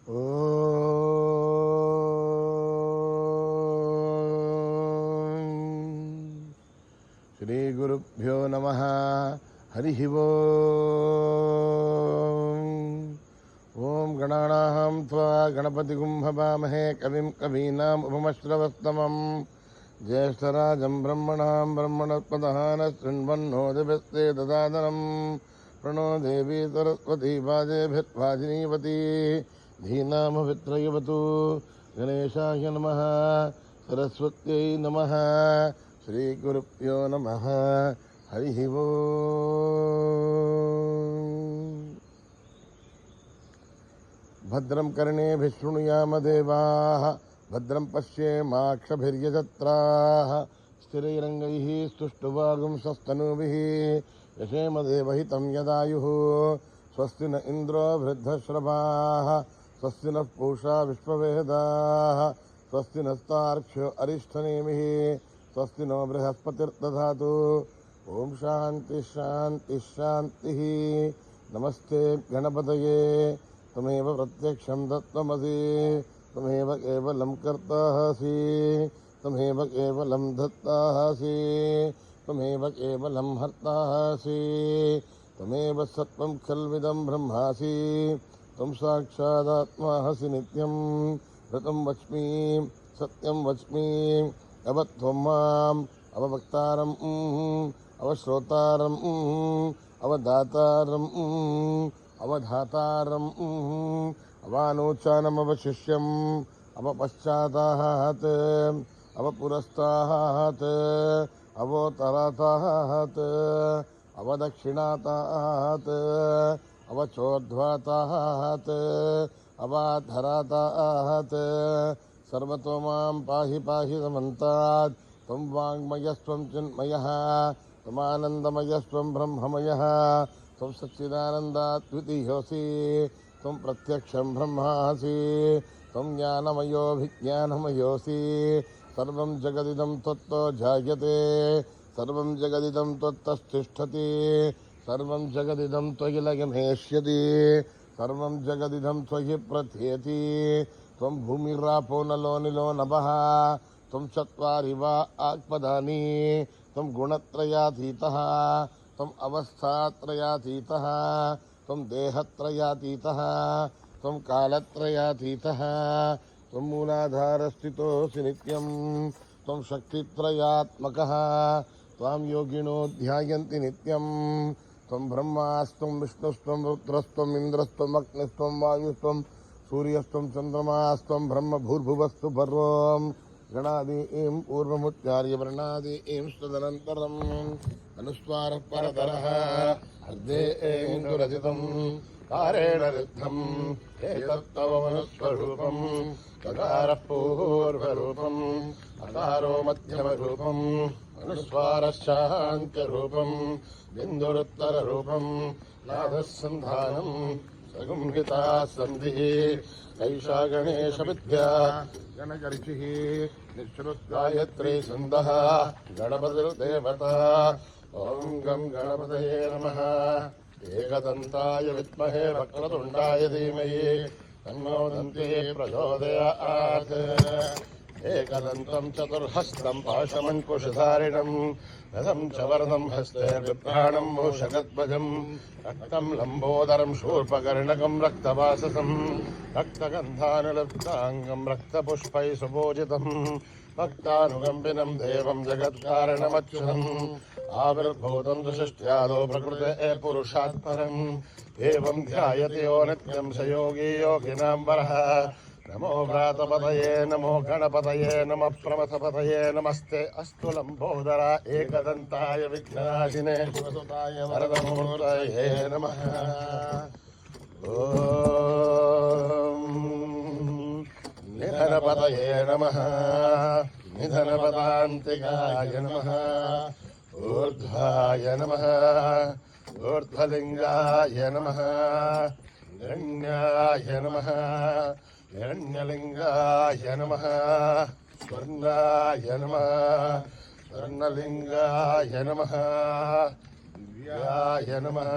శ్రీ గురుభ్యో నమః. హరి ఓం గణానాం త్వా గణపతిగుం భవామహే కవిం కవీనాం ఉపమశ్రవస్తమం జ్యేష్ఠరాజం బ్రహ్మణాం బ్రహ్మణస్పదః శృణ్వన్నో దివ్యస్తే దదాదనం ప్రణో దేవీ సరస్వతీ వాజేభిర్వాజినీవతి ధీనామవిత్రయవతు. గణేశాయ నమః. సరస్వత్యై నమః. శ్రీ గురుభ్యో నమః. హరి ఓం. భద్రం కర్ణేభిః శృణుయామ దేవాః భద్రం పశ్యేమాక్షభిర్యజత్రాః స్థిరైరంగైః స్తుష్టువాగుంసస్తనూభిः యశేమ దేవహితం యదాయుః. స్వస్తి న ఇంద్రో వృద్ధశ్రవాः స్వస్తి నః పూషా విశ్వవేదాः స్వస్తి నస్తార్క్ష్యో అరిష్టనేమిః స్వస్తి నో బృహస్పతిర్దధాతు. ఓం శాంతి శాంతి శాంతి. నమస్తే గణపతయే. త్వమేవ ప్రత్యక్షం తత్వమసి త్వమేవ కేవలం కర్తాసి త్వమేవ కేవలం ధత్తాసి త్వమేవ కేవలం హర్తాసి త్వమేవ సత్వం ఖల్విదం బ్రహ్మాసి త్వం సాక్షాదాత్మాసి నిత్యం. ఋతం వచ్మి సత్యం వచ్మి అవత్వం మాం అవవక్తారం అవశ్రోతారం అవదాతారం అవధాతారం అవానోచానమవశిష్యం అవపశ్చాతాత్ అవపురస్తాత్ అవోత్తరాతాత్ అవదక్షిణాతాత్ అవచోర్ధ్వాతాత్ అవాధరాతాత్. సర్వతో మాం పాహి పాహి సమంతాత్. త్వం వాङ्మయస్త్వం చిన్మయః త్వమానందమయస్త్వం బ్రహ్మమయః త్వం సచ్చిదానందాద్వితీయోऽసి త్వం ప్రత్యక్షం బ్రహ్మాసి త్వం జ్ఞానమయోభిజ్ఞానమయోऽసి. సర్వం జగదిదం త్వత్తో జాయతే సర్వం జగదిదం త్వత్తస్థిష్ఠతి సర్వం జగదిదం త్వయి లయమేష్యతి సర్వం జగదిదం త్వయి ప్రథ్యతి. త్వం భూమిరాపో నలో నిలో నభః త్వం చత్వారి వా ఆత్మదాని త్వం గుణత్రయాతీతః త్వం అవస్థాత్రయాతీతః త్వం దేహత్రయాతీతః త్వం కాలత్రయాతీతః త్వం మూలాధారస్థితోऽసి నిత్యం త్వం శక్తిత్రయాత్మకః త్వాం యోగినో ధ్యాయంతి నిత్యం. త్వం బ్రహ్మాస్త్వం విష్ణుస్త్వం రుద్రస్త్వం ఇంద్రస్త్వం అగ్నిస్త్వం వాయుస్త్వం సూర్యస్త్వం చంద్రమాస్త్వం బ్రహ్మ భూర్భువస్సు పర్వం. గణాదీం పూర్వముచ్చార్య వర్ణాదీం తదనంతరం అనుస్వారః పరతరః అర్ధేందురజితం కారేణ రిద్ధం ఏతత్తవ మనుస్వరూపం తదారః పూర్వరూపం అకారో మధ్యమరూపం అనుస్వారశాంత్యరూపం బిందురుత్తరరూపం నాదస్సంధానం సగుంహితా సంధిః. కైషా గణేశ విద్యా గణగర్షిః నిశ్రుత్గాయత్రీ ఛందః గణపతిర్దేవతా. ఓం గం గణపతయే నమః. ఏకదంతాయ విద్మహే వక్రతుండాయ ధీమహి తన్నో దంతి ప్రచోదయాత్. ఏకదంతం చతుర్హస్తం పాశమంకుశధారిణం రథం చ వరదం హస్తే విభ్రాణం మూషకధ్వజం రక్తం లంబోదరం శూర్పకర్ణకం రక్తవాససం రక్తగంధానులప్తాంగం రక్తపుష్పై సుభోజితం భక్తానుకంపినం దేవం జగత్కారణమచ్యుతం. ఆవిర్భూతం షష్ట్యాదో ప్రకృతే పురుషాత్ పరం ఏవం ధ్యాయతి యో నిత్యం స యోగి యోగినాం వరః. నమో వ్రాతపతయే నమో గణపతయే నమ ప్రమథపతయే నమస్తే అస్తు లంబోదర ఏకదంతాయ విఘ్నాశినే శివసుతాయ వరదమూర్తయే నమః. ఓం నిధనపతయే నమః నిధనపదాంతికాయ నమః. ఊర్ధ్వాయ నమః ఊర్ధ్వలింగాయ నమః. హిరణ్యాయ నమః హిరణ్యలింగాయ నమః. స్వర్ణాయ నమః స్వర్ణలింగాయ నమః. దివ్యాయ నమః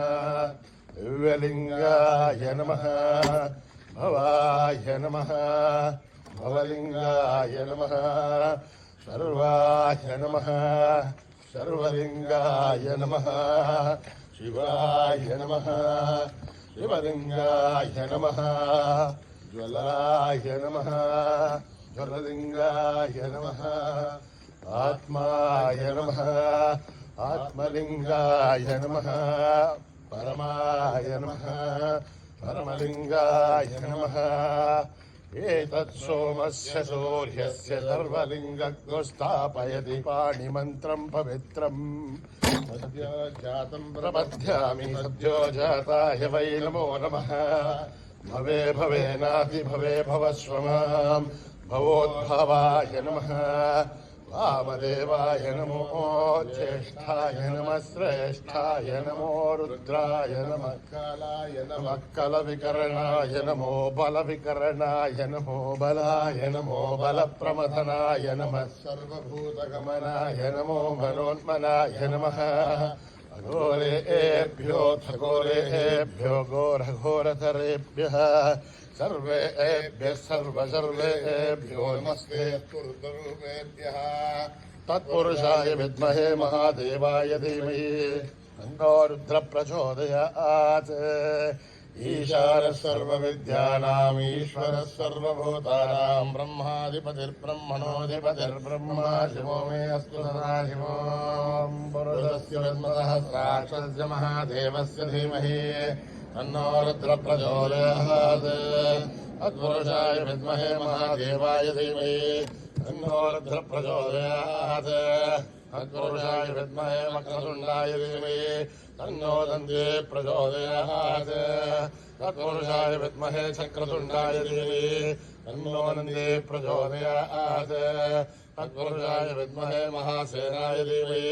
దివ్యలింగాయ నమః. భవాయ नमः भवलिङ्गाय नमः सर्वाय नमः सर्वलिङ्गाय नमः शिवाय नमः शिवलिङ्गाय नमः ज्वलाय नमः ज्वललिङ्गाय नमः आत्माय नमः आत्मलिङ्गाय नमः परमाय नमः परमलिङ्गाय नमः एतत् सोमस्य सूर्यस्य सर्वलिङ्गग्रस्थापयति पाणिमन्त्रं पवित्रम् सद्यो जातं प्रपद्यामि सद्यो जाताय वै नमो नमः भवे भवेनाति भवे भवस्व मां भवोद्भवाय नमः वामदेवाय नमो ज्येष्ठाय नमः श्रेष्ठाय नमो रुद्राय नमः कालाय नमः कलविकरणाय नमो बलविकरणाय नमो बलाय नमो बलप्रमथनाय नमः सर्वभूतगमनाय नमो मनोन्मनाय नमः अघोरेभ्यो थघोरेभ्यो घोरघोरतरेभ्यः सर्वेभ्यः सर्वेभ्यो नमस्ते तुर्दरूपेभ्यः तत्पुरुषाय विद्महे महादेवाय धीमहि तन्नो रुद्रः प्रचोदयात् ईशानः सर्वविद्यानाम् ईश्वरः सर्वभूतानां ब्रह्माधिपतिर्ब्रह्मणोऽधिपतिर्ब्रह्मा शिवो मे अस्तु सदा शिवोऽं पुरुषस्य विद्मसहस्राक्षस्य महादेवस्य धीमहि तन्नो रुद्रः प्रचोदयात् तत्पुरुषाय विद्महे महादेवाय धीमहि तन्नो रुद्रः प्रचोदयात् तत्पुरुषाय विद्महे वक्रतुण्डाय धीमहि तन्नो दन्ते प्रचोदयात् तत्पुरुषाय विद्महे चक्रतुण्डाय धीमहि तन्नो दन्ते प्रचोदयात् तत्पुरुषाय विद्महे महासेनाय धीमहि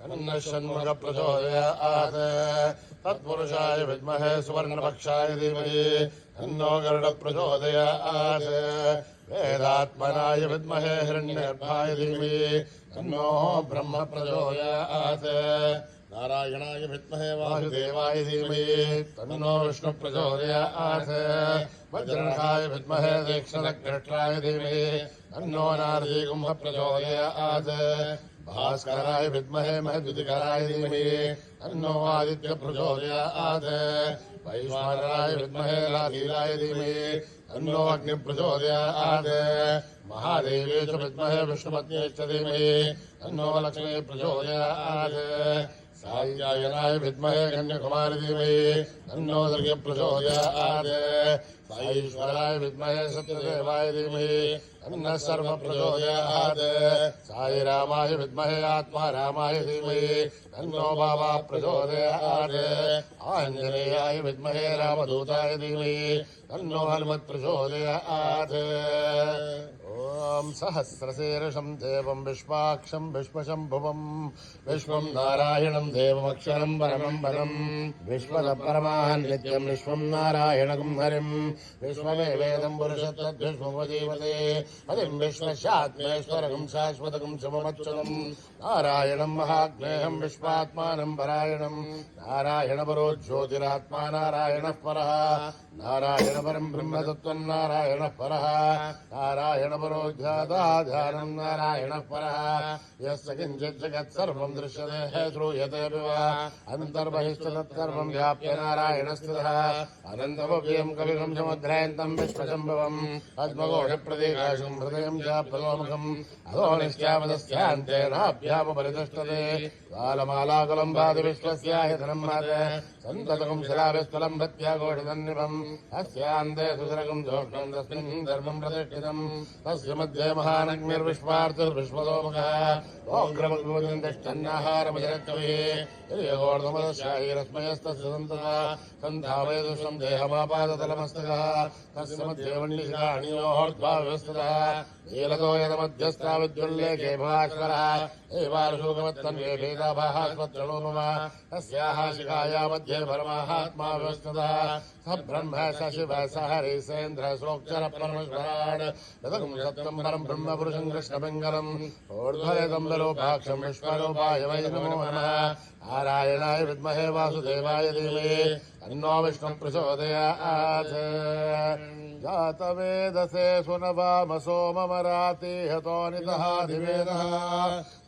तन्नः षण्मुखः प्रचोदयात् तत्पुरुषाय विद्महे सुवर्णपक्षाय धीमहि तन्नो गरुडः प्रचोदयात् वेदात्मनाय विद्महे हिरण्यगर्भाय धीमहि तन्नो ब्रह्म प्रचोदयात् नारायणाय विद्महे वासुदेवाय धीमहि तन्नो विष्णु प्रचोदयात् वज्रनखाय विद्महे तीक्ष्णकृष्णाय धीमहि तन्नो नारदीकुम्भ प्रचोदयात् भास्कराय विद्महे महद्युतिकराय धीमहि तन्नो आदित्य प्रचोदयात् वैश्वानराय विद्महे लालीलाय धीमहि तन्नो अग्नि प्रचोदयात् महादेवे च विद्महे विष्णुपत्न्यै च धीमहि तन्नो लक्ष्मी प्रचोदयात् साय्यायनाय विद्महे कन्याकुमारी धीमहि तन्नो दुर्गे प्रचोदयात् साईश्वराय विद्महे सत्यदेवाय धीमहि तन्नः सर्व प्रचोदयात् साई रामाय विद्महे आत्मा रामाय धीमहि तन्नो बाबा प्रचोदयात् आञ्जनेयाय विद्महे रामदूताय धीमहि तन्नो हनुमत् प्रचोदयात् ॐ सहस्रशीर्षं देवं विश्वाक्षं विश्वशम्भुवं विश्वं नारायणं देवमक्षरं परमं पदं विश्वतपरमान् नित्यं विश्वं नारायणं हरिं विश्वमेवेदं पुरुषत्तद्विश्वमजीवते हरिं विश्वस्यात्मेश्वरं शाश्वतं शिवमच्युतं नारायणं महाग्नेयं विश्वात्मानं परायणं नारायणपरो ज्योतिरात्मा नारायणः परः नारायणपरं ब्रह्मतत्त्वं नारायणः परः नारायणपरो ध्यानं नारायणः परः यस्य किञ्चित् जगत्सर्वं दृश्यते श्रूयते वा अन्तर्बहिस्तत्सर्वं व्याप्य नारायणस्थितः अनन्तमव्ययं कविगं समुद्रायन्तं विश्वशम्भवम् पद्मघोषप्रतीकाशं हृदयं चाप्तलोमुखम् अधो निश्चापदस्यान्ते नाभ्यामुपरितिष्ठते कालमालाकुलं भाति विश्वस्यायतनं मात सन्ततकं शिलाभिस्थलं भृत्याघोषसन्निभम् अस्यान्ते सुसरकं जोष्णं तस्मिन् धर्मं प्रतिष्ठितम् तस्य मध्ये महानग्निर्विश्वार्थिर्विश्वतोमुखः ओग्रमग्भुजं तिष्ठन्नाहारमजरकविः ययोर्धमदशायीरस्मयस्तस्य सन्ततः सन्धावयदुषं देहमापादतलमस्तकः तस्य मध्ये वह्निशिखाणियोर्ध्वा नीलतो यदमध्यस्था विद्युल्लेखे भास्वरः एवार्षोकमत्तन्वे भेदाभास्वत्रणोपमा तस्याः शिखाया मध्ये परमात्मा व्यवस्थितः स ब्रह्म स शिव स हरिसेन्द्र सोऽक्षर परमेश्वरान् तदकं सत्यं परं ब्रह्मपुरुषं कृष्णपिङ्गलम् ऊर्ध्वरेदं विरूपाक्षं विश्वरूपाय वै नमो नमः नारायणाय विद्महे वासुदेवाय धीमहि तन्नो विष्णुः प्रचोदयात् जातवेदसे सुनवामसो ममराति हतोनितः दिवेदः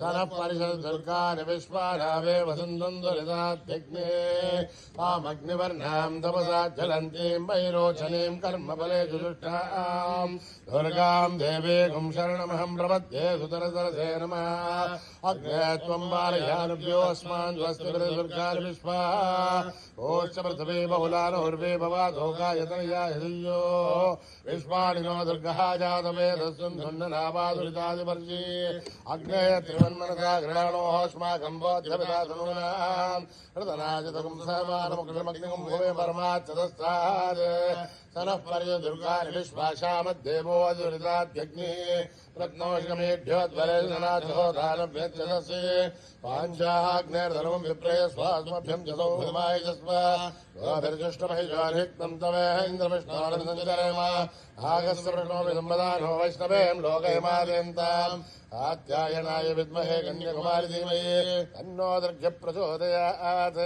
सनः परिषदुर्गानि विश्वानावे वसुन्दुरिताध्यग्ने तामग्निवर्णां तपसा ज्वलन्तीं वैरोचनीं कर्मफलेषु दुष्टां दुर्गां देवीं शरणमहं प्रपद्ये सुतरसरसे नमः अग्ने त्वं बालयानुभ्योऽस्मान् स्वस्तिर्दुर्गानि विश्वा ओच्च पृथिवी बहुलानुर्वे भवादोकायतनयायो विश्वाणि नो दुर्गः जातवेदस्सुन्धुन्ननावादुरितादिवर्षी अग्ने त्रिवन्मनसा गृहाणोऽस्माकं बोध्यविदासनूनां हृदनाजतकं समानमुकृतमग्निकं भूमे परमाच्चतस्तात् सनः पर्यदुर्गानि विश्वाशामद्देवो अदुरिताद्यग्निः रत्नोष्णमेभ्योद्वरेशनाथो दानभ्यच्चदस्य पाञ्चाग्नेर्धर्मं विप्रेय स्वास्मभ्यं च सौभमायजस्व गोभिर्जुष्टमहिजानिक्तं तमेन्द्रविष्णोरसञ्चरेम आगस्य प्रश्नो विसम्बदानो वैष्णवें लोकयमादेन्ताम् आत्यायनाय विद्महे कन्याकुमारी धीमहि तन्नो दुर्गे प्रचोदयात्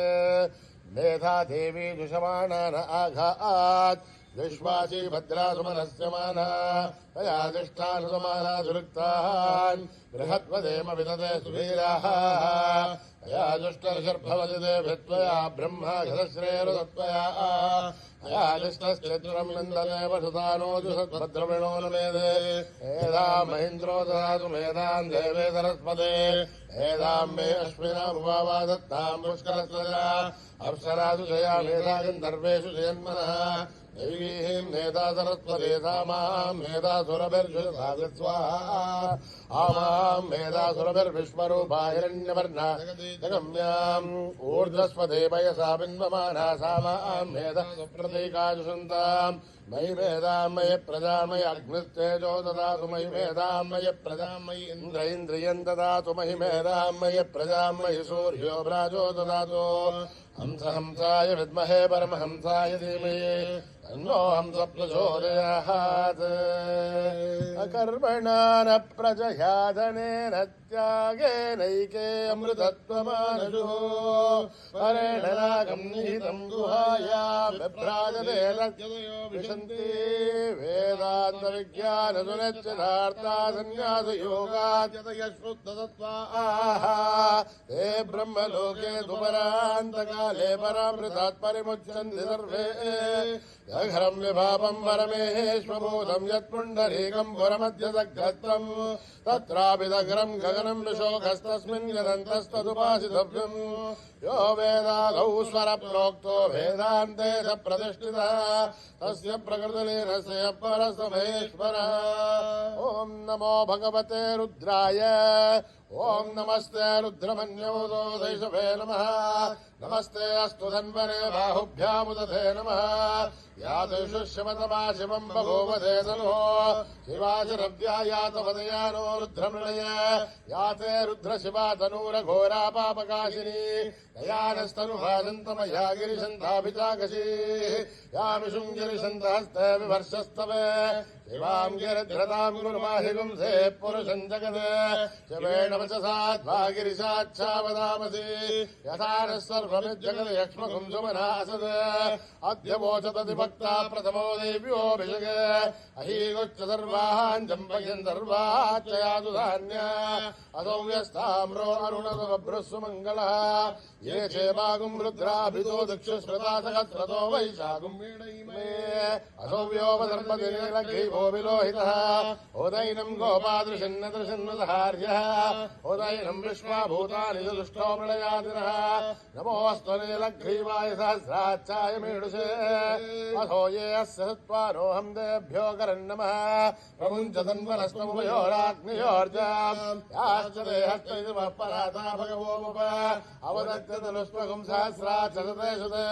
मेधा देवी दुषमाणान आघात् विश्वासी भद्रा सुमनस्य माना तयाधिष्ठानुसमाना सुरुक्तान् बृहत्वदेम विदते सुवीराः तया दुष्टर्षर्भवति देभित्वया ब्रह्मा घतश्रेरुदत्वया अयादिष्टश्चित्रं निन्दने वसुतानोजु सद्भद्रविणो न मेधे एदां महीन्द्रो ददातु मेधान् देवे सरस्वते एदां मे अश्विनामुपवा दत्तां पुष्करस्वजा अप्सरासु जया मेधा गन्धर्वेषु जयन्मनः दैवीं नेता सरस्वतेधा मां मेधासुरभिर्जुषसागत्स्वाहा आमां मेधासुरभिर्विश्वरूपा हिरण्यवर्णा जगम्याम् ऊर्ध्वस्वते वयसा बिन्वमाना सा मां मेधा सुप्रतीकाजुषन्ताम् मयि मेधां मयि प्रजा मयि अग्निस्तेजो ददातु मयि मेधां मयि प्रजां मयि इन्द्रियं ददातु मयि मेधां मयि प्रजां मयि सूर्यो भ्राजो ददातु हंसहंसाय विद्महे परमहंसाय धीमहि तन्नो हंस प्रचोदयात् अकर्मणा न प्रजया धनेन त्यागेनैके अमृतत्वमानशुः परेण नागं निहितं गुहायां विभ्राजते लज्जतयो विशन्ति वेदान्तविज्ञानसुनिश्चितार्था सन्न्यासयोगाद्यतयश्रुद्धसत्त्वाः ते ब्रह्मलोके दुपरान्तकाले परामृतात् परिमुच्यन्ति सर्वे घरं विभावं परमेश्वभूतं यत्पुण्डरीकं पुरमध्यसग्रत्वं तत्राभिदग्रं गगनं विशोकस्तस्मिन् यदन्तस्तदुपासितव्यम् यो वेदादौ स्वरप्रोक्तो वेदान्ते स प्रतिष्ठितः तस्य प्रकृतिलीनस्य परसमहेश्वरः ॐ नमो भगवते रुद्राय ओम नमस्ते रुद्रमन्योदो दैशभे नमः नमस्ते अस्तु धन्वने बाहुभ्यामुदधे नमः यादेषु शिवतमा शिवं बभूवधे तनो शिवाशरव्या यातवदयानो रुद्रमृणय याते रुद्रशिवा तनूरघोरा पापकाशिनी दयानस्तनुभासन्तमया गिरिशन्ताभिचाकशी यामिषुं गिरिशन्तहस्ते विवर्षस्तवे शिवां गिरिध्रतां गुरुमाहिगुंसे पुरुषं जगत् शिवेण वचसाद्वा गिरिशाच्छावदामसि यथा नः सर्वमिज्जगत् यक्ष्मकुं सुमनासत् अद्य वोचतधिभक्ता प्रथमो देव्योऽभिषेक अहीगुच्च सर्वान् जम्पयन् सर्वाच्चयातु धान्या असौ व्यस्ताम्रो अरुणसुभ्रस्सु मङ्गलः ये चेवागुं रुद्राभितो दक्षुस्मृता सहस्रतो वैशाखुं वीणैमे असौ व्योपसर्पतिनीलग्रीवो विलोहितः उदैनं गोपादृशन्नदृशन्नदहार्यः उदैनं विश्वाभूतानि दुष्टो मृळयातिनः नमोऽस्तु नीलग्रीवाय सहस्राच्चाय मीडुषे अथो ये अस्य सत्त्वारोऽहं देभ्यो करन्नमः प्रमुञ्चतन्वनस्तमुभयोराग्नियोर्जाम् याश्च देहस्तैतमः पराता भगवोमुप अवदत्यतनुष्मगुं सहस्राच्चते सुते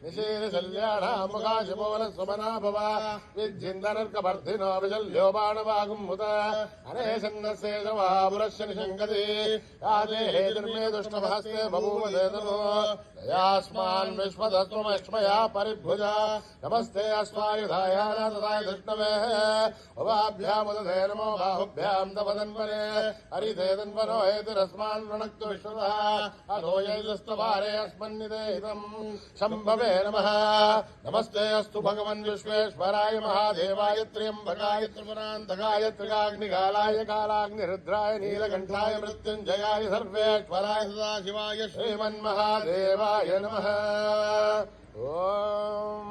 निशीलशल्याणां मुखाशिपोलस्वमना भव विज्जिन्दनर्कवर्धिनो विशल्यो बाणवागुम्मुत अनेशन्नस्येषवापुरस्य निशङ्कति याते हेतिर्मे दुष्टमहस्ते बभूवदेतनो यास्मान् विश्वतत्त्वमक्ष्मया परिभुजा नमस्ते अस्मायुधाय नाथदाय धृष्णवे उभाभ्यामुदधे नमो बाहुभ्यां तव तन्वने हरिते तन्वनो हेतिरस्मान् वृणक्तु विश्वतः अधो यैतस्त स्तवारे अस्मन्निदेहितं शम्भवे नमः नमस्ते अस्तु भगवन् विश्वेश्वराय महादेवाय त्र्यम्बकाय त्रिपुरान्तकाय त्रिकाग्निकालाय कालाग्निरुद्राय नीलकण्ठाय मृत्युञ्जयाय सर्वेश्वराय सदाशिवाय श्रीमन्महादेवाय नमः ओम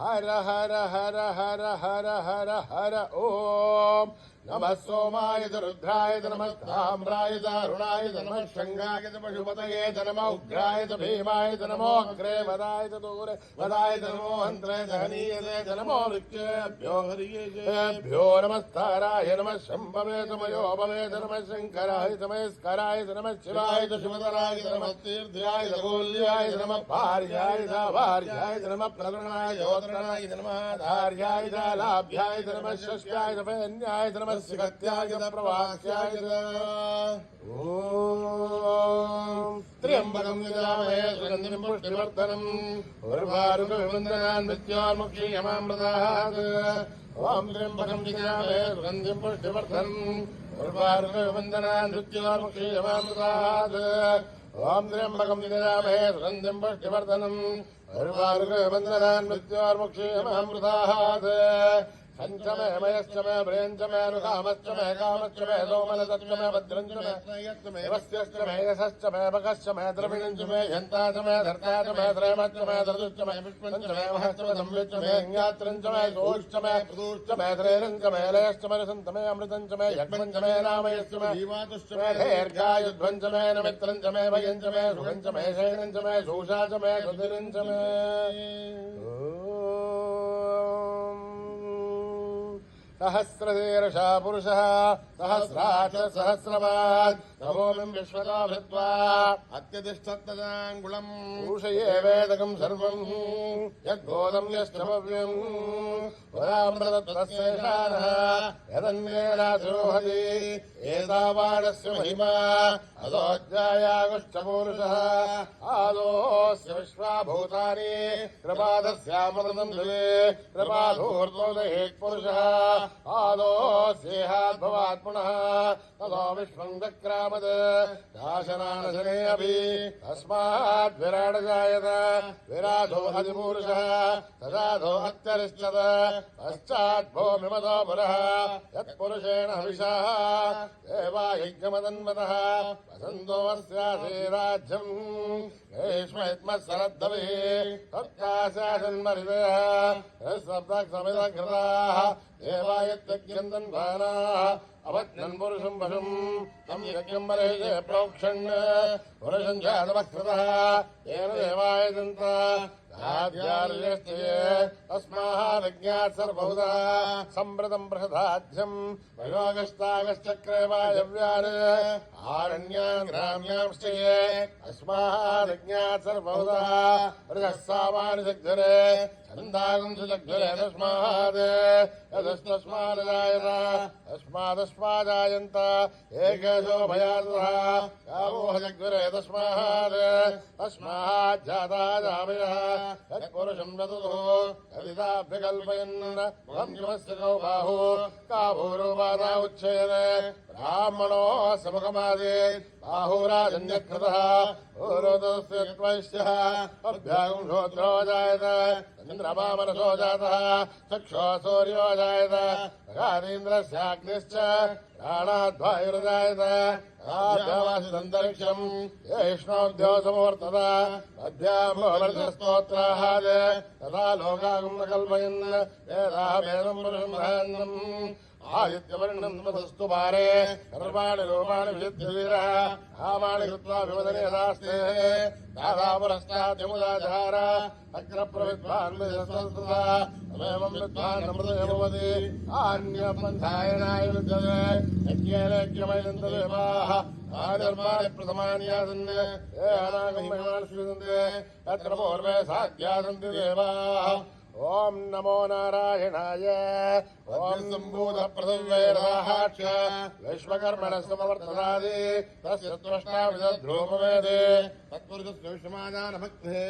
हर हर हर हर हर हर हर ओम नमः सोमाय च रुद्राय च नमः ताम्राय च अरुणाय च नमः शङ्गाय च पशुपतये च नमः उग्राय च भीमाय च नमो अग्रे वदाय च दूरे वदाय च नमो हन्त्रे च हनीयते च नमो वृक्षेभ्यो हरियेभ्यो नमस्ताराय नमः शम्भवे च मयोभवे च नमः शङ्कराय च महेश्वराय च नमः शिवाय च शिवतराय च नमः तीर्थ्याय च गोल्याय च नमः भार्याय च भार्याय च नमः प्रतरणाय योतरणाय च नमः धार्याय च लाभ्याय च नमः षष्ट्याय च वैन्याय च नमः सिकत्याय प्रवास्याय ओम त्र्यंबकं यजामहे सुगन्धिं पुष्टिवर्धनम् उर्वारुकविवन्दनान् मृत्योर्मुक्षीयमामृतात् ओम त्र्यंबकं यजामहे सुगन्धिं पुष्टिवर्धनम् उर्वारुकविवन्दनान् मृत्योर्मुक्षीयमामृतात् ओम त्र्यंबकं यजामहे सुगन्धिं पुष्टिवर्धनम् उर्वारुकविवन्दनान् मृत्योर्मुक्षीयमामृतात् पंचमे मयश्च मे प्रियञ्च मे अनुकामश्च मे कामश्च मे सोमलतश्च मे भद्रञ्च मे स्नेयश्च मे वस्यश्च मे यशश्च मे भगश्च मे द्रविणञ्च मे यन्ता च मे धर्ता च मे श्रेमश्च मे धर्तुश्च मे पुष्पञ्च मे महश्च मे संविच्च मे ज्ञात्रञ्च मे दोश्च मे प्रदूश्च मे ध्रेरञ्च मे लयश्च मे रसञ्च मे अमृतञ्च मे यज्ञञ्च मे रामयश्च मे जीवातुश्च मे दीर्घायुध्वञ्च मे नमित्रञ्च मे भयञ्च मे सुखञ्च मे शयनञ्च मे शोषा च मे सुधिरञ्च मे सहस्रशीर्षः पुरुषः सहस्राच सहस्रवान् नमोऽमिं विश्वतो भृत्वा अत्यतिष्ठत्तदाङ्गुलम् पुरुषये वेदकं सर्वं यद्बोधं यश्चव्यम् वदामृतत्वस्यैषानः यदन्येनातिरोहति एतावानस्य महिमा अदोऽध्यायागुष्ठपूरुषः आदोऽस्य विश्वाभूतानि कृपादस्यामृतं दिवे कृपाधूर्तोदयेत्पुरुषः आदोऽस्येहाद्भवात् पुनः ततो विश्वं चक्रामत् दाशनानशने अपि तस्मात् विराड जायत विराधो अधिपुरुषः तदाधो अत्यरिष्टत पश्चात् भूमिमतो पुरः यत्पुरुषेण हविषः देवा यज्ञमदन्मतः वसन्तोऽस्यासि राज्यम् ग्रीष्मयत्मत्सरद्धविः तत्काशासन्मरिदयः सप्तसमितकृताः देवायत्यज्ञन्दन्वानाः अवज्ञन् पुरुषम् पशुम् तम् यज्ञम् बर्हिषे प्रोक्षन् पुरुषम् जातवक्कृतः येन देवायजन्त तस्माहारज्ञात् सर्वभूतः सम्प्रतम् प्रसदाध्यम् वयोगस्तागश्चक्रे वायव्यान् आरण्यान् ग्राम्यांश्च ये अस्माहारज्ञात् सर्वभूतः ऋजः सामानि जग्धरे छन्दागम् सुजग्धरे तस्मात् यदस्तस्मादजायत तस्मादस्मादायन्त एकेशो भयातः गावोह जग्धरे तस्मात् तस्माज्जाता जामयः यत्पुरुषम् वदतु यदिदाभ्यकल्पयन् भ्रमस्य कौ बाहु काभूरुपादा उच्छेदे ब्राह्मणो समुखमादेत् बाहुराजन्यकृतः ऊरोदस्य त्वैश्यः अभ्यागम् श्रोत्रो जायत चन्द्रमामरसो जातः चक्षो सूर्यो जायत गारीन्द्रस्याग्निश्च प्राणाद्वायुर्जायत आभ्यावासिदन्तरिक्षम् येष्णोऽभ्यो समवर्तत मध्यामोऽवर्धस्तोत्राहाद तथा लोकागम् न कल्पयन् वेदाभेदम् पुरुषम् आदित्यवर्णम् तमसस्तु पारे सर्वाणि रूपाणि विचित्यवीरः नामानि कृत्वा विवदने यदास्ते दादा पुरस्ताद्यमुदाधार अग्रप्रविद्वान् विदस्तुता तमेवम् विद्वान् अमृतयो भवति आन्यपन्थायनाय विद्यते यज्ञेन यज्ञमयन्तदेवाः आनिर्माणि प्रथमानि आसन् ये अनागम् महिमानि स्वीयन्ते यत्र पूर्वे साध्या सन्ति देवाः ओम नमो नारायणाय ओम सम्भूतप्रसंवेदाहाक्ष विश्वकर्मणस्तमवर्तनादि तस्य त्वष्टाविदध्रूपवेदे तत्पुरुषस्य विश्वमादानभक्ते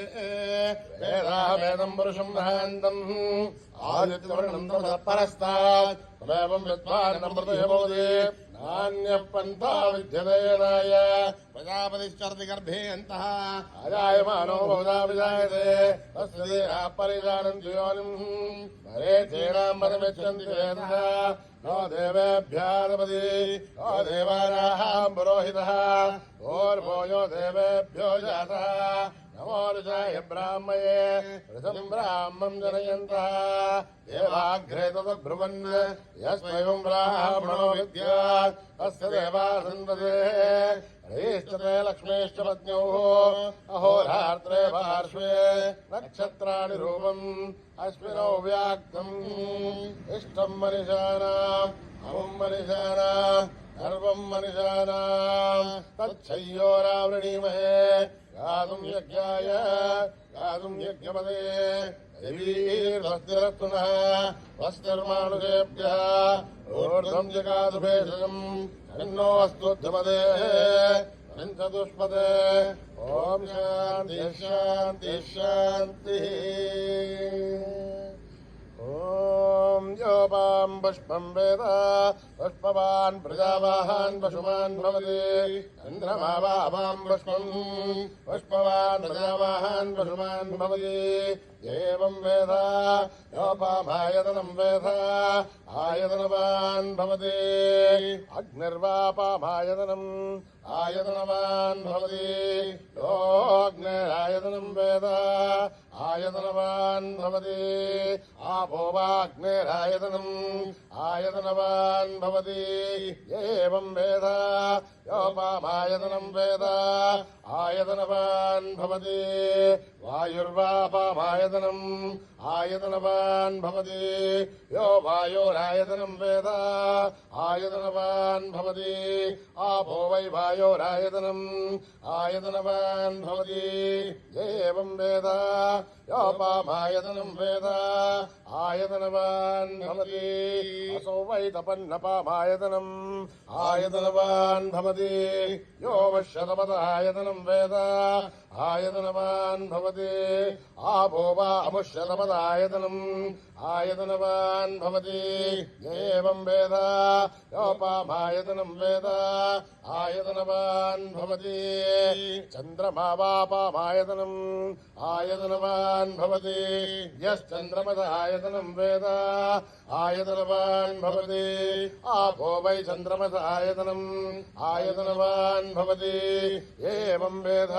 वेदाहमेदम् पुरुषम् महान्तम् आदित्यवर्णम् तमः परस्तात् तमेवं विद्वानमृतः भवति नान्यः पन्था विद्यतेनाय प्रजापतिश्चरति गर्भे अन्तः अजायमानो बहुधा विजायते तस्य देहाः परिजानन्ति योनिम् नरेचेनां पदमिच्छन्ति वेदः नो देवेभ्यादपति नो देवानां पुरोहितः ओर्भोजो देवेभ्यो जातः नमो ऋषाय ब्राह्मये ऋषं ब्राह्मं जनयन्तः देवाग्रे तद्ब्रुवन् यस्मैवं ब्राह्मणो विद्यात् तस्य देवा सन्तते हरीश्चते लक्ष्मीश्च पत्न्योः अहोरात्रे पार्श्वे नक्षत्राणि रूपम् अश्विनौ व्याक्तम् इष्टं मनिषाणाम् अमुं मनिषाणाम् सर्वं मनिषाणाम् तच्छय्योरावृणीमहे गातुं यज्ञाय गातुं यज्ञपदे देवीर्भक्तिरत्नः वस्तिर्मानुषेभ्यः ऊर्ध्वं जगातु भेषजम् तन्नो अस्तुध्यपदे चतुष्पदे ॐ शान्तिः शान्तिः शान्तिः ॐ योपां पुष्पं वेद पुष्पवान् प्रजावाहान् पशुमान् भवति चन्द्रमावापां पुष्पं पुष्पवान् प्रजावाहान् पशुमान् भवति एवं वेद योपामायतनं वेद आयतनवान् भवति अग्निर्वापामायतनम् आयतनवान् भवति योऽग्निरायतनं वेद आयतनवान् भवति आपो वाग्निरायतनम् आयतनवान् भवति एवं वेद योपामायतनं वेद आयतनवान् भवति वायुर्वापामायतनम् आयतनवान् भवति यो वायोरायतनं वेद आयतनवान् भवति आपो वै वायोरायतनम् आयतनवान् भवति एवं वेद योपामायतनं वेद आयतनवान् भवति असौ वै तपन्नपामायतनम् आयतनवान् भवति यो वश्यतपदायतनं वेद आयतनवान् भवति आपो वा अमुष्यतपदायतनम् आयतनवान् भवति एवं वेद योपामायतनं वेद आयतनवान् भवति चन्द्रमा वापामायतनम् आयतनवान् भवति यश्चन्द्रमसायतनं वेद आयतनवान् भवति आपो वै चन्द्रमसायतनम् आयतनवान् भवति एवं वेद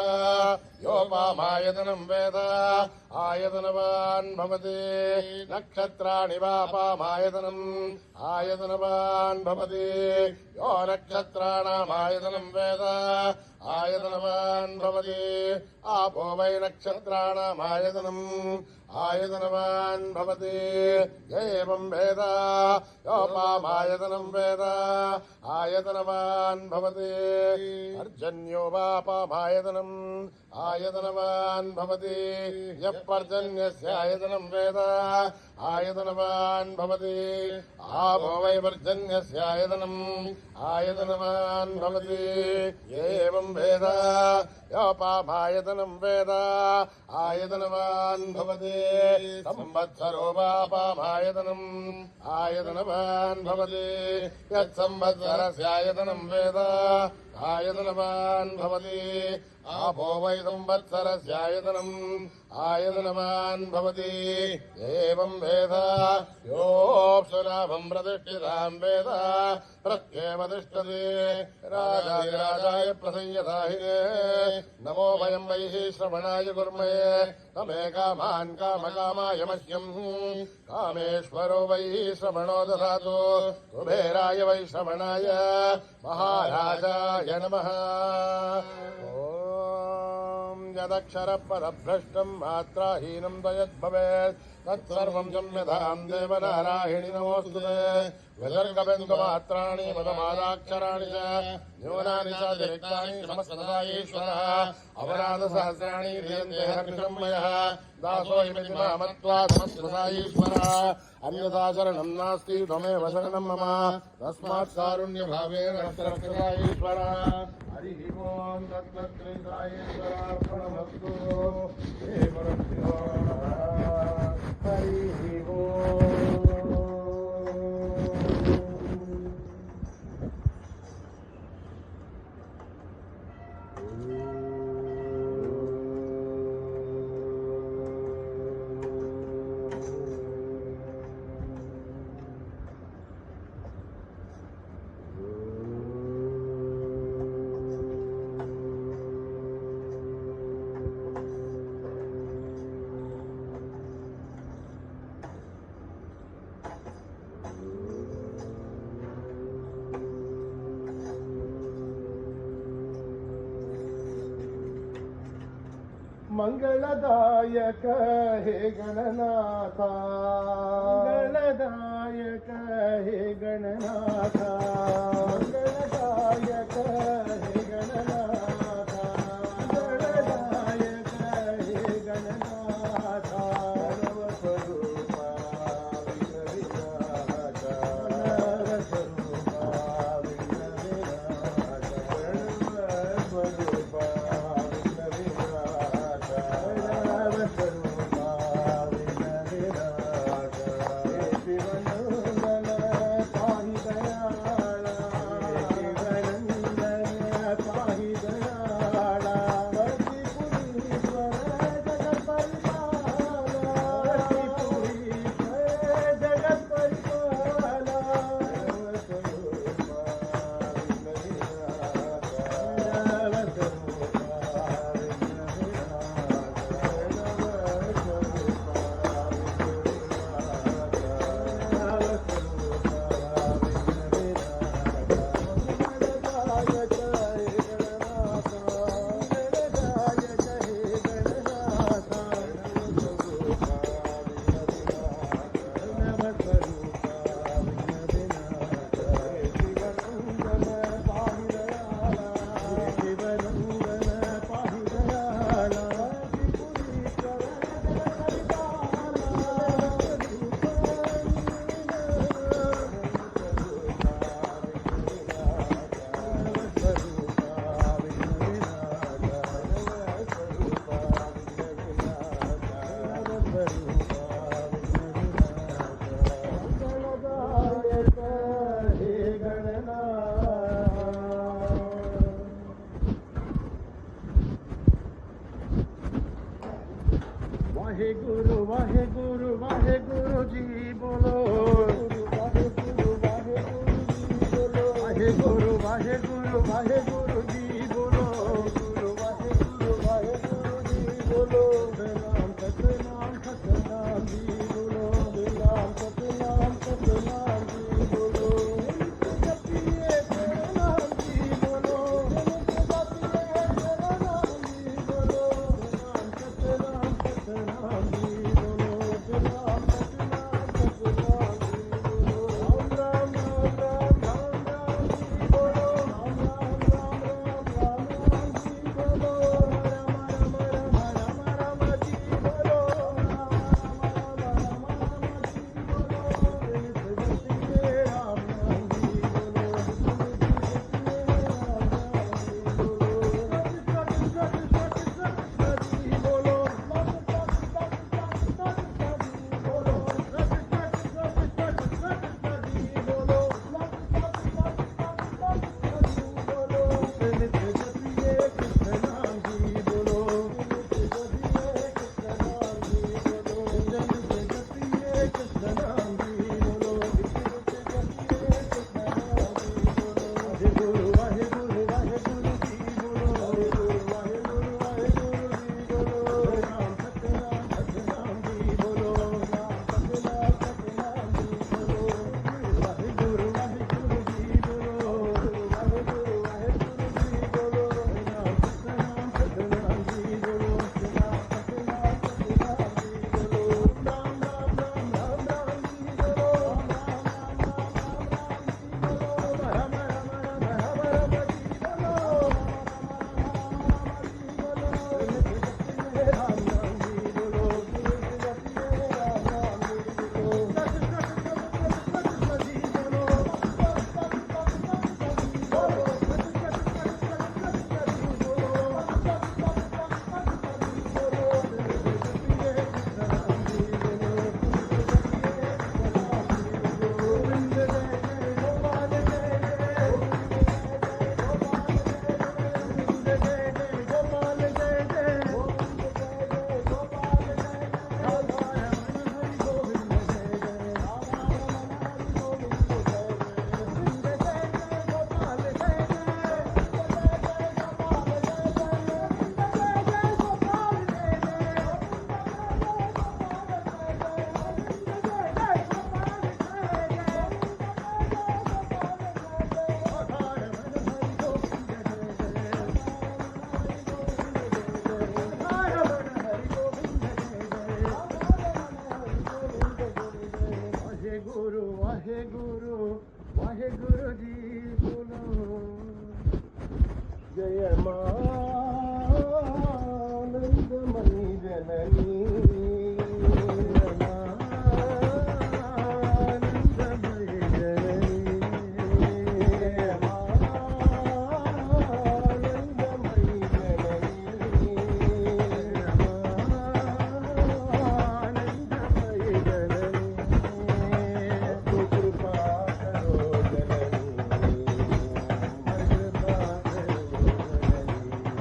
योपामायतनं वेद आयतनवान् भवति नक्षत्राणि वापामायतनम् आयतनवान् भवति यो नक्षत्राणामायतनं वेद आयतनवान् भवति आपो वै नक्षत्राणामायतनम् आयतनवान् भवति एवं वेद योपामायतनं वेद आयतनवान् भवति पर्जन्यो वापामायतनम् आयतनवान् भवति यः पर्जन्यस्य आयतनं वेद आयतनवान् भवति आपो वै पर्जन्यस्य आयतनम् आयतनवान् भवति एवं वेद योपामायतनं वेद आयतनवान् भवति संवत्सरो वापामायतनम् आयतनवान् भवति यत्संवत्सरस्यायतनं वेद आयतनवान् भवति आपो वै संवत्सरस्यायतनम् आयतनवान् भवति एवं वेद योऽप्सुनाभं प्रतिष्ठितां वेद प्रत्येव तिष्ठति राजाय प्रसंयताहिने नमो वयं वैः श्रवणाय कुर्महे तमे कामान् कामकामाय मह्यम् कामेश्वरो वैः श्रवणो ददातु कुबेराय वै श्रवणाय महाराजाय नमः यदक्षरपदभ्रष्टं मात्राहीनं तयद्भवेत् तत्सर्वं क्षम्यतां देवनारायणि नमोऽस्तुते विसर्गबिन्दुमात्राणि पदमादाक्षराणि च न्यूनानि च अतिरिक्तानि समस्तदा ईश्वरः अपराधसहस्राणि क्रियन्ते हर्षमयः दासोऽयमिति मामत्वा समस्तदा ईश्वरः अन्यथा शरणं नास्ति त्वमेव शरणं मम तस्मात् कारुण्यभावेन रक्षदा ईश्वरः हरिः ओं तत्तत्त्रिसायेश्वरार्पणमस्तु हे परमशिवो नमः हरिः ओं मंगलदायक हे गणनाथ मंगलदायक हे गणनाथ मंगलदायक हे गणनाथ मंगलदायक हे गणनाथ सर्वस्वरूपा विघ्नविनाश सर्वस्वरूपा विघ्नविनाश सर्वस्वरूपा विघ्नविनाश गुरु जी सुनो जय मानंदमयी जननी आनंदमयी जननी जय मानंदमयी जननी आनंदमयी जननी तू कृपा करो जननी कृपा करो जननी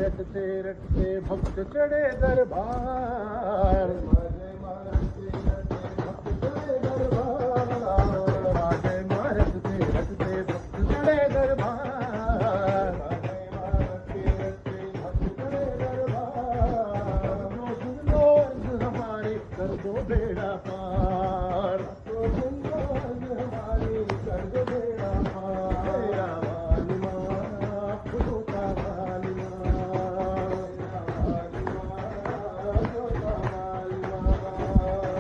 रटते रटते भक्त चढ़े दरबार जय माँ रटते रटते भक्त चढ़े दरबार जय माँ रटते रटते भक्त चढ़े दरबार जय माँ रटते रटते भक्त चढ़े दरबार सुन लो अर्ज हमारे कर दो बेड़ा पार सुन लो अर्ज हमारे कर दो बेड़ा पार तेरा वाली माँ खुदा वाली माँ तेरा वाली माँ खुदा वाली माँ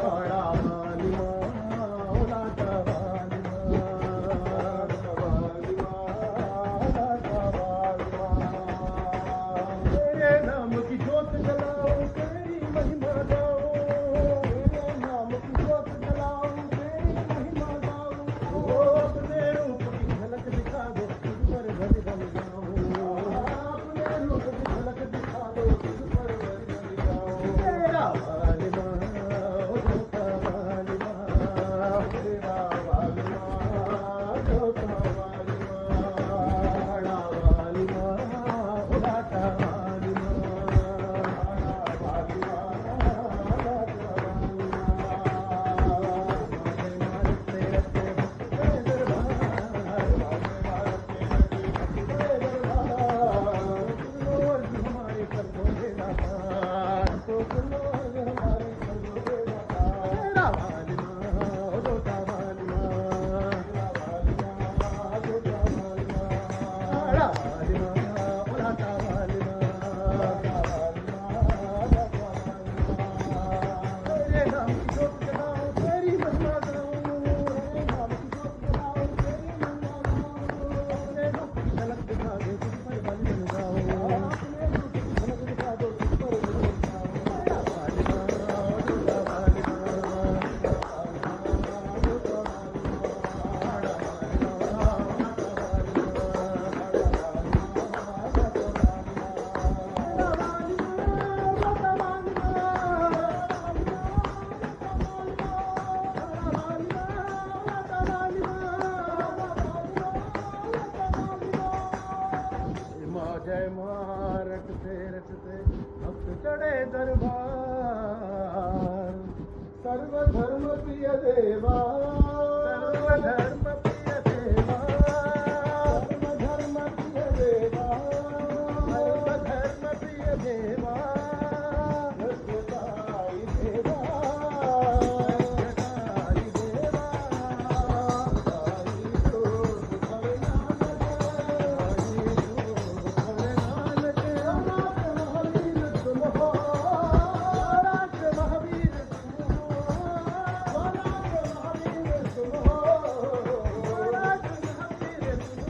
बड़ा वाली माँ लाटा वाली माँ वाली माँ लाटा वाली माँ तेरे नाम की जोत जलाओ तेरी महिमा गाओ तेरे नाम की जोत जलाओ तेरी महिमा गाओ अपने रूप की झलक दिखा दो तुझ पर भली भली गाओ अपने रूप की झलक दिखा दो तुझ पर भली भली गाओ तेरा वाली माँ जोता वाली माँ तेरा वाली माँ जोता वाली माँ बड़ा वाली माँ लाटा वाली माँ वाली माँ लाटा वाली माँ रखते रखते भक्त दरबार हमारे कर दो बेड़ा पार तो सुनो हमारे कर दो बेड़ा पार तेरा वाली माँ जोता वाली माँ वाली माँ जोता वाली माँ बड़ा वाली माँ लाटा वाली माँ वाली माँ लाटा वाली माँ तेरे नाम की जोत जलाओ तेरी महिमा गाओ तेरे नाम की जोत जलाओ तेरी महिमा गाओ अपने रूप की झलक दिखा दो तुझ पर बलि गाओ अपने रूप की झलक दिखा दो तुझ पर बलि गाओ तेरा वाली माँ जोता वाली माँ जोता वाली माँ बड़ा वाली माँ लाटा वाली माँ जय माँ रटते रटते भक्त चढ़े दरबार सर्वधर्म प्रिय देवा सर्वधर्म प्रिय देवा सर्वधर्म प्रिय देवा सर्वधर्म प्रिय देवा सत्यसाई देवा सत्यसाई देवा साई जोग भरनाम महावीर तुम हो राष्ट्र महावीर तुम हो महावीर तुम हो राष्ट्र महावीर तुम हो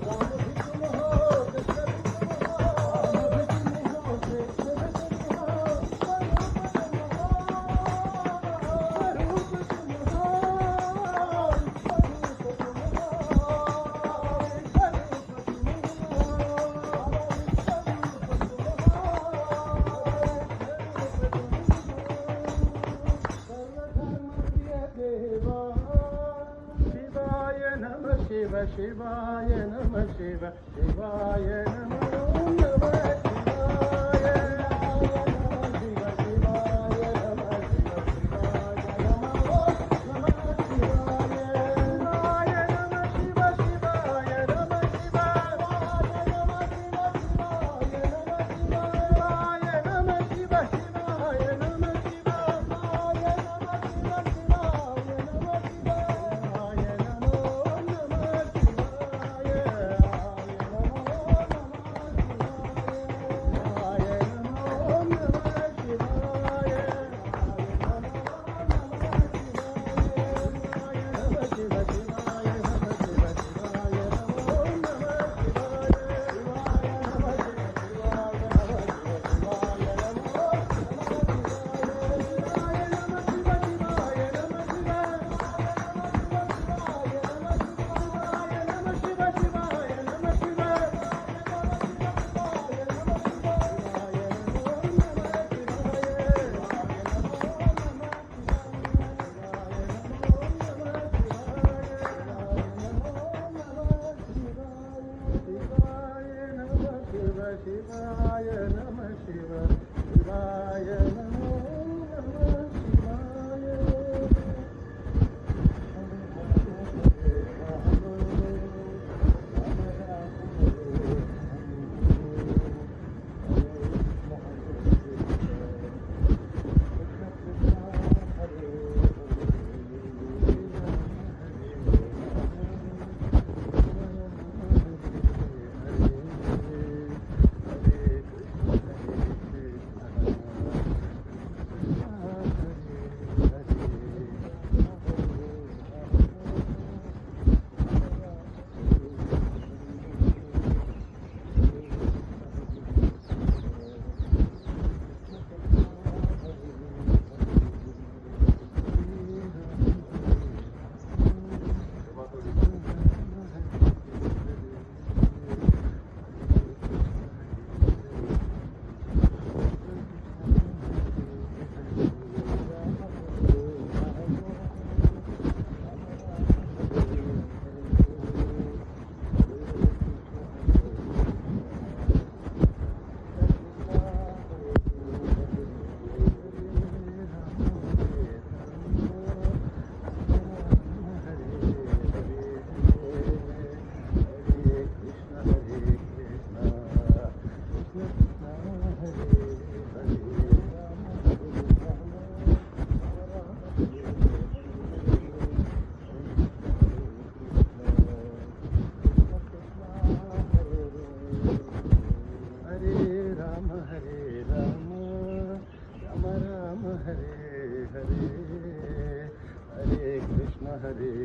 राम भी तुम हो कृष्ण भी तुम हो कृष्ण भी तुम हो शिव शिवाय नमः शिव शिवाय नमः ओम नमः शिवाय शिव शिवाय नमः शिव शिवाय नमः ओम नमः शिवाय नमः शिव शिवाय नमः शिवाय नमः शिव शिवाय नमः शिवाय नमः शिव शिवाय नमः शिवाय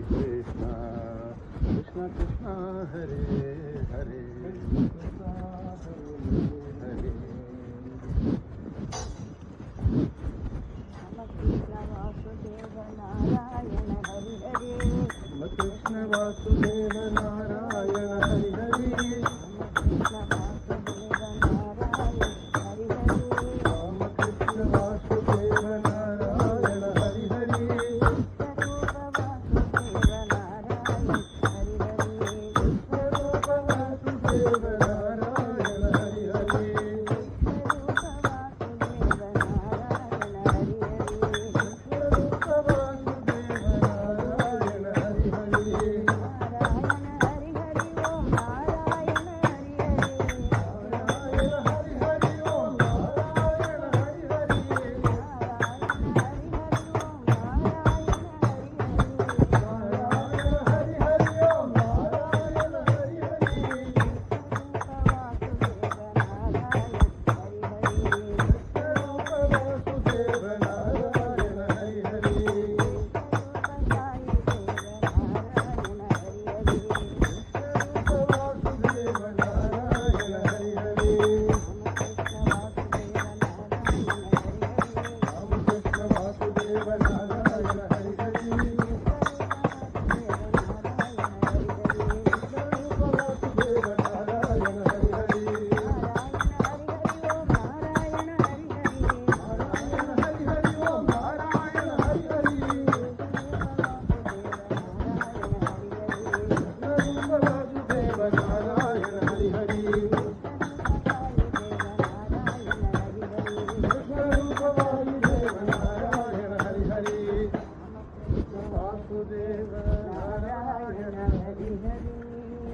Krishna Krishna Krishna Hare Hare Hare Krishna Vasudeva Narayana Hari Hari Krishna Vasudeva Narayana Hari Hari Rupa Vasudeva Narayana Hari Hari Rupa Vasudeva Narayana Hari Hari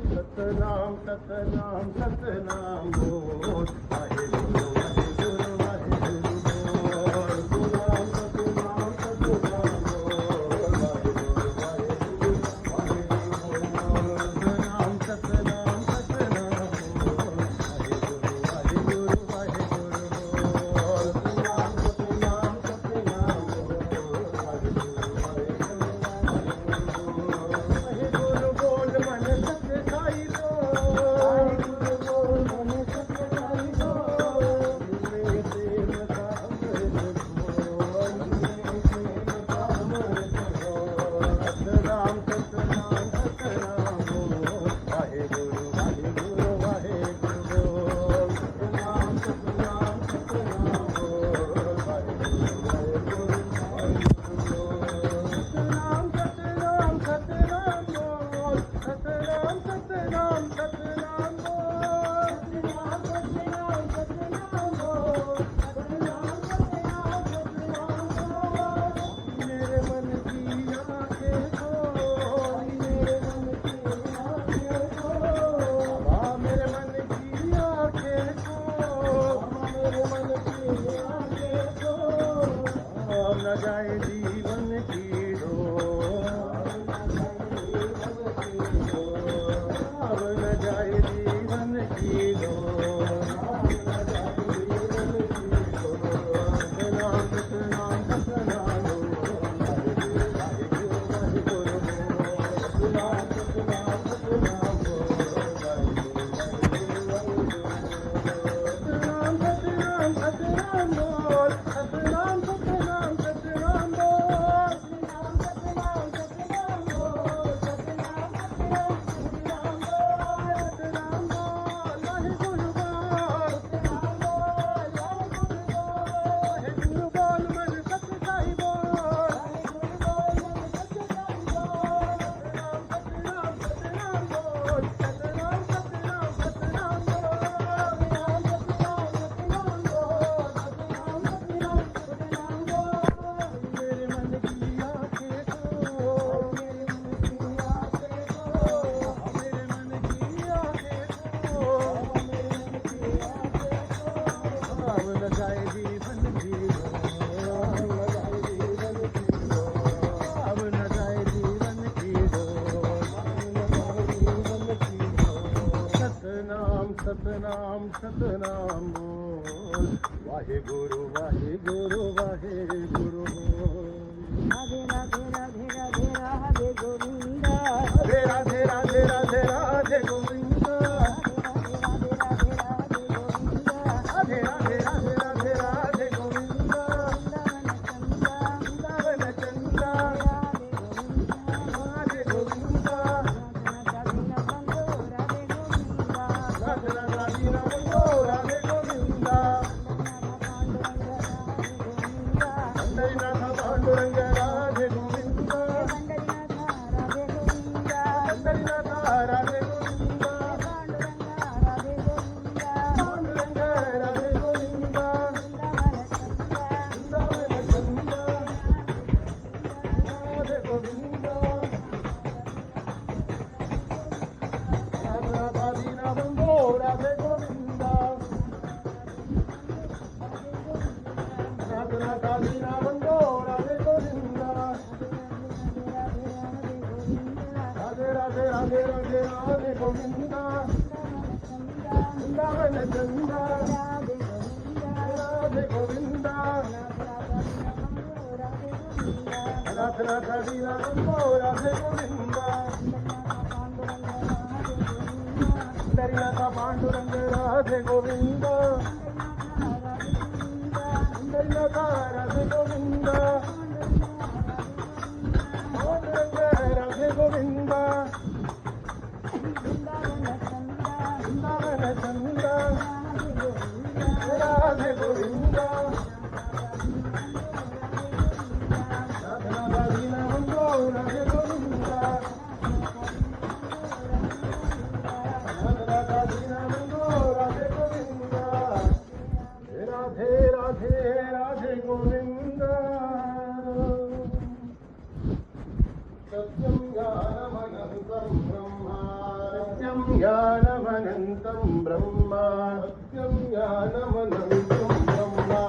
Satnam Satnam Satnam Bol Vahe Guru Vahe Guru Vahe Guru Bol Satnam Satnam Satnam Bol Vahe Guru Vahe Guru Vahe Guru Bol Satnam Satnam Satnam Bol Vahe Guru Vahe Guru Vahe Guru Bol Satnam Satnam Satnam Bol Vahe Guru Vahe Guru Vahe Guru Bol Man Sat Sai Do Vahe Guru Bol Man Sat Sai Do Mere Prem Ka Amrit Bol Mere Prem Ka Amrit Bol Satnam Satnam Satnam Bol Vahe Guru Vahe Guru Vahe Guru Bol Satnam Satnam Satnam Bol Vahe Guru Vahe Guru Vahe Guru Bol Satnam Satnam Satnam Bol Satnam Satnam Satnam Bol Satnam Satnam Satnam Bol Satnam Satnam Satnam Bol मेरे मन की आँखें खोल मेरे मन की आँखें खोल मेरे मन की आँखें खोल मेरे मन की आँखें खोल न जाए जीवन की डोर अब न जाए जीवन की डोर सतनाम सतनाम सतनाम सतनाम सतनाम बोल वाहे गुरु वाहे गुरु वाहे गुरु बोल राधे राधे राधे राधे राधे गोविंद राधे राधे राधे गोविंदा वृंदावन चंदा राधे गोविंदा राधे राधे राधे गोविंदा दरिनाथ पांडुरंग राधे गोविंदा दरिनाथ राधे गोविंदा पांडुरंग राधे गोविंदा वृंदावन चंदा राधे गोविंदा राधे गोविंदा राधे राधे राधे गोविंदा सत्यं ज्ञानमनन्तं ब्रह्मा सत्यं ज्ञानमनन्तं ब्रह्मा सत्यं ज्ञानमनन्तं ब्रह्मा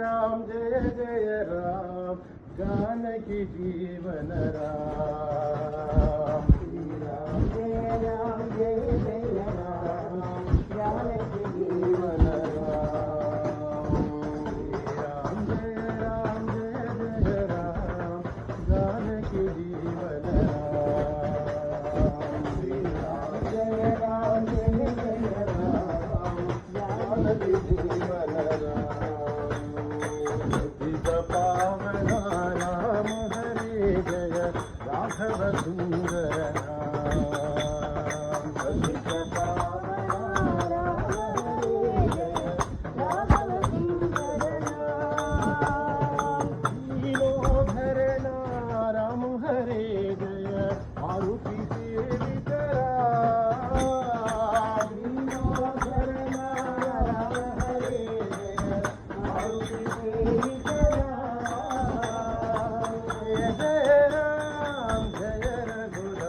राम जय जय राम जानकी जीवन राम श्री राम जय जय राम जानकी जीवन राम श्री राम जय राम जानकी जीवन राम श्री राम जय राम जानकी जीवन राम पावन राम हरे जय राघव सुंदर राम पावन राम हरे जय राघव सुंदर राम धरना राम हरे जय मारुति सेवित राम धरना राम हरे जय मारुति सेवित जय राम जय रघुराम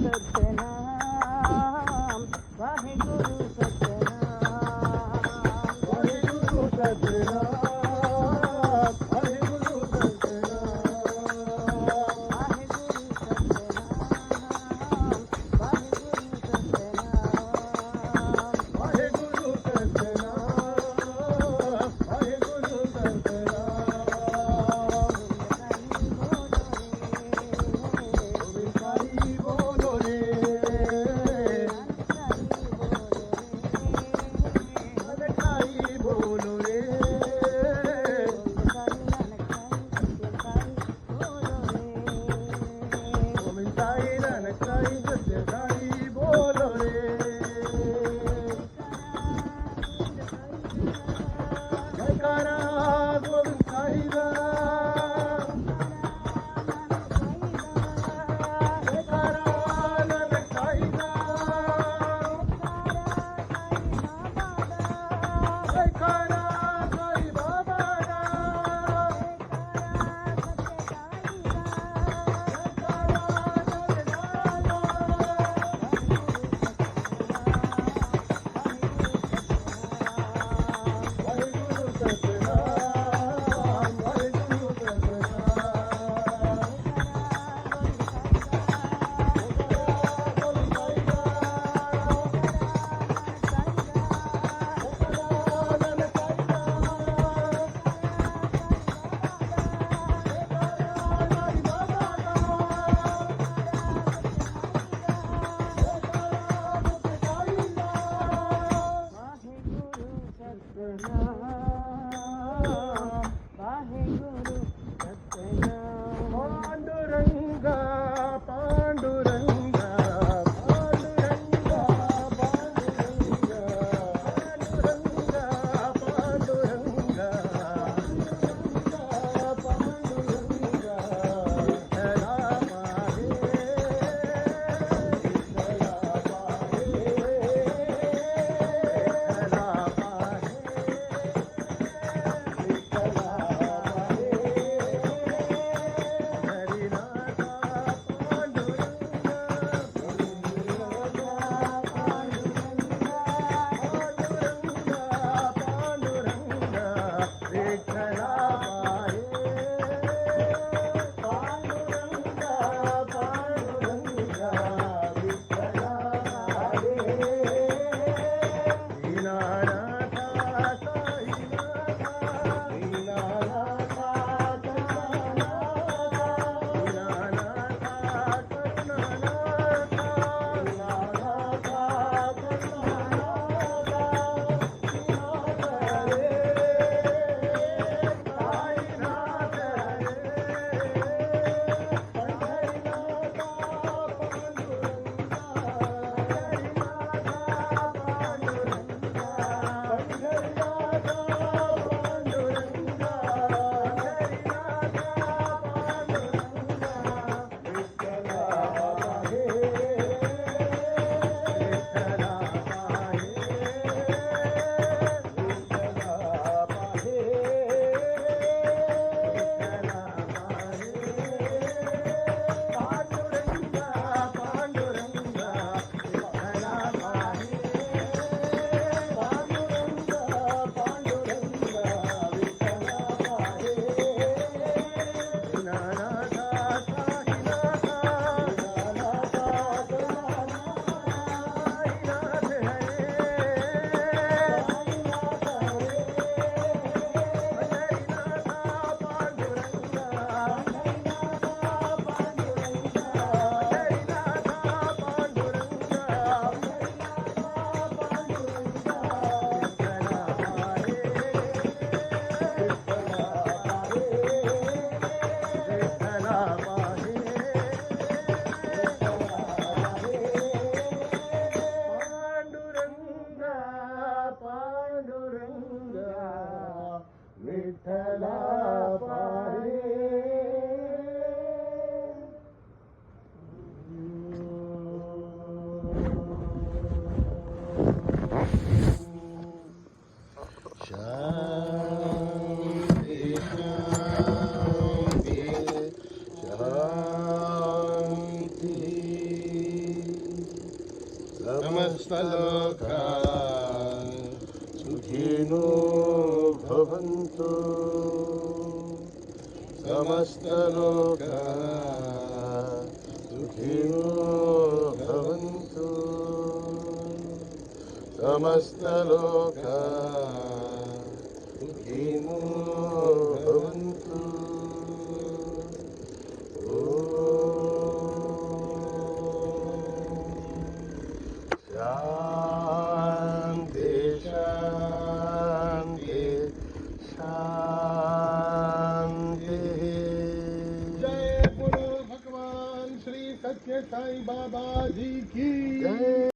सतनाम वाहेगुरु सतनाम वाहेगुरु सतनाम वाहेगुरु सतनाम समस्तलोका सुखिनो भवन्तु समस्तलोका सुखिनो भवन्तु समस्तलोका सुखिनो भवन्तु शान्ति शान्ति शान्तिः। जय बोलो भगवान श्री सत्य साई बाबा जी की जय।